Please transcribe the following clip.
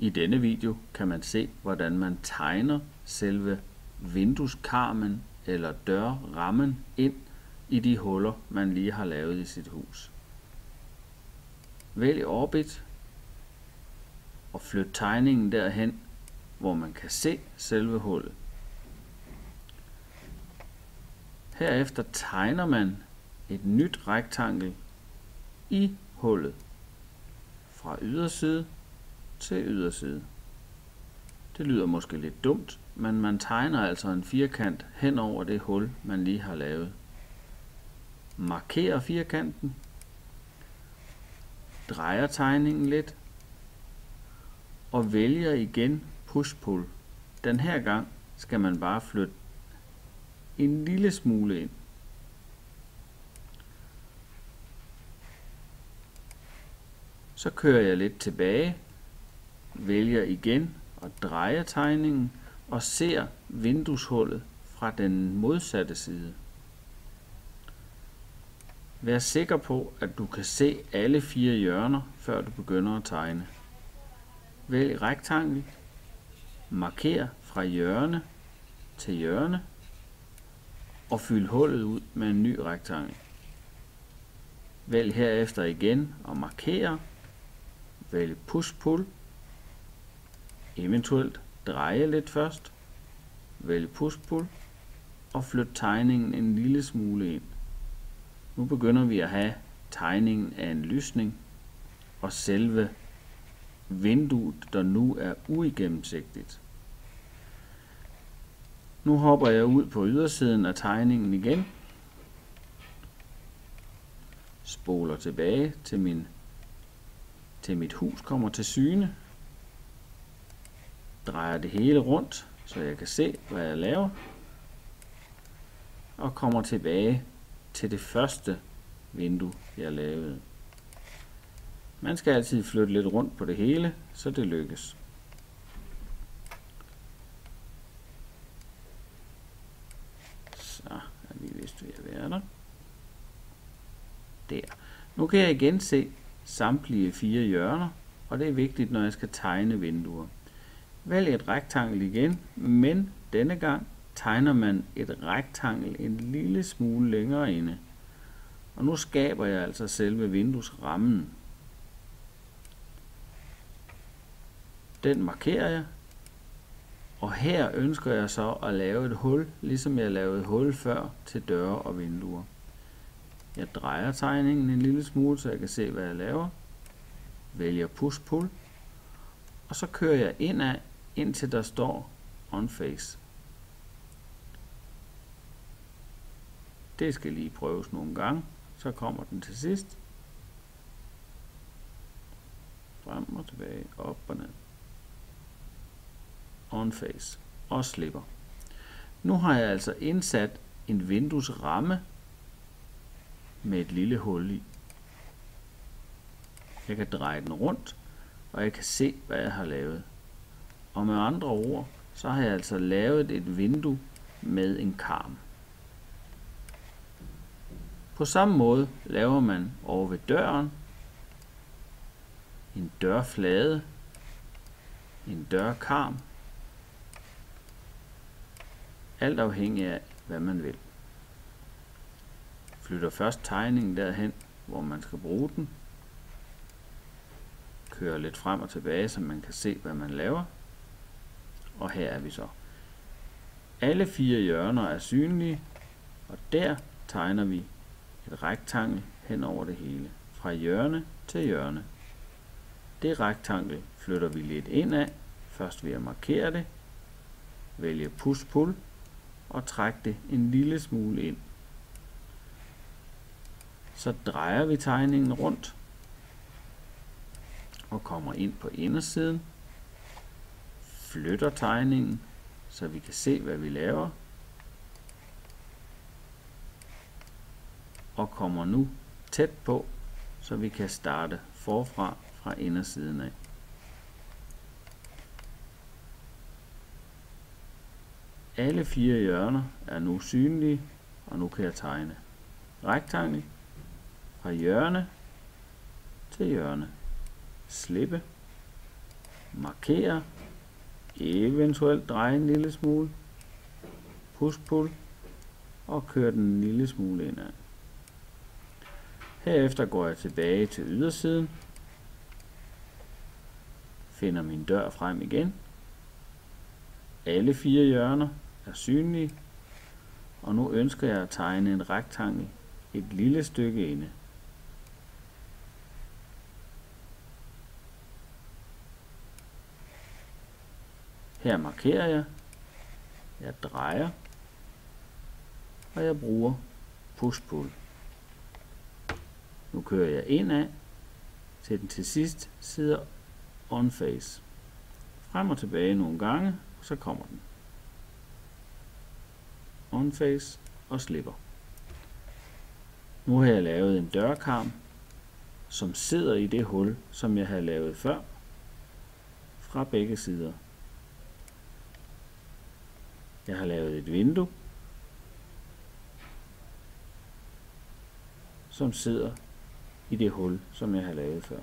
I denne video kan man se, hvordan man tegner selve vindueskarmen eller dørrammen ind i de huller, man lige har lavet i sit hus. Vælg Orbit og flyt tegningen derhen, hvor man kan se selve hullet. Herefter tegner man et nyt rektangel i hullet fra yderside til yderside. Det lyder måske lidt dumt, men man tegner altså en firkant hen over det hul, man lige har lavet. Markerer firkanten, drejer tegningen lidt og vælger igen push-pull. Den her gang skal man bare flytte en lille smule ind. Så kører jeg lidt tilbage, vælger igen og drejer tegningen og ser vindueshullet fra den modsatte side. Vær sikker på, at du kan se alle 4 hjørner, før du begynder at tegne. Vælg rektangel, marker fra hjørne til hjørne og fyld hullet ud med en ny rektangel. Vælg herefter igen og marker. Vælg push-pull. Eventuelt dreje lidt først. Vælg push-pull og flyt tegningen en lille smule ind. Nu begynder vi at have tegningen af en lysning og selve vinduet, der nu er uigennemsigtigt. Nu hopper jeg ud på ydersiden af tegningen igen. Spoler tilbage til mit hus kommer til syne. Drejer det hele rundt, så jeg kan se, hvad jeg laver. Og kommer tilbage til det første vindue, jeg lavede. Man skal altid flytte lidt rundt på det hele, så det lykkes. Så er vi vist ved at være der. Der. Nu kan jeg igen se samtlige 4 hjørner, og det er vigtigt, når jeg skal tegne vinduer. Vælg et rektangel igen, men denne gang tegner man et rektangel en lille smule længere inde. Og nu skaber jeg altså selve vinduesrammen. Den markerer jeg, og her ønsker jeg så at lave et hul, ligesom jeg lavede et hul før til døre og vinduer. Jeg drejer tegningen en lille smule, så jeg kan se, hvad jeg laver. Vælger push-pull, og så kører jeg indad, indtil der står on face. Det skal lige prøves nogle gange, så kommer den til sidst. Frem og tilbage, op og ned. On face og slipper. Nu har jeg altså indsat en vinduesramme med et lille hul i. Jeg kan dreje den rundt, og jeg kan se, hvad jeg har lavet. Og med andre ord, så har jeg altså lavet et vindue med en karm. På samme måde laver man over ved døren en dørflade, en dørkarm, alt afhængig af, hvad man vil. Flytter først tegningen derhen, hvor man skal bruge den. Kører lidt frem og tilbage, så man kan se, hvad man laver. Og her er vi så. Alle 4 hjørner er synlige, og der tegner vi et rektangel hen over det hele, fra hjørne til hjørne. Det rektangel flytter vi lidt indad, først ved at markere det, vælge push-pull og trække det en lille smule ind. Så drejer vi tegningen rundt og kommer ind på indersiden, flytter tegningen, så vi kan se, hvad vi laver, og kommer nu tæt på, så vi kan starte forfra fra indersiden af. Alle 4 hjørner er nu synlige, og nu kan jeg tegne rektangel fra hjørne til hjørne. Slippe markere, eventuelt dreje en lille smule, push-pull og køre den en lille smule indad. Herefter går jeg tilbage til ydersiden, finder min dør frem igen. Alle 4 hjørner er synlige, og nu ønsker jeg at tegne en rektangel et lille stykke inde. Her markerer jeg drejer, og jeg bruger push-pull. Nu kører jeg indad, til den til sidst sidder on face. Frem og tilbage nogle gange, og så kommer den. On face og slipper. Nu har jeg lavet en dørkarm, som sidder i det hul, som jeg havde lavet før, fra begge sider. Jeg har lavet et vindue, som sidder i det hul, som jeg har lavet før.